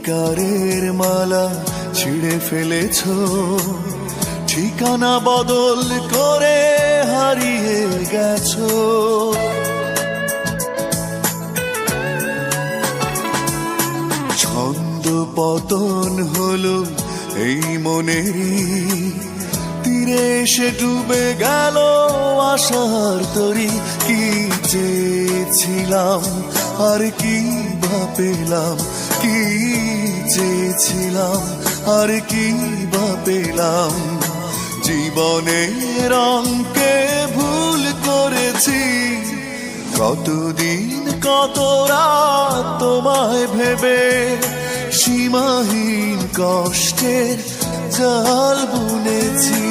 অঙ্গীকারের মালা ছিঁড়ে ফেলেছ, ঠিকানা বদল করে হারিয়ে গেছো। ছন্দ পতন হলো এই মনেরই তীরে, এসে ডুবে গেল আশার তরি। কি চেয়েছিলাম আর কি বা পেলাম, কি চেয়েছিলাম আর কি বা পেলাম। জীবনের রঙকে ভুল করেছি, কতদিন কত রাত তোমায় ভেবে সীমাহীন কষ্টের জাল বুনেছি।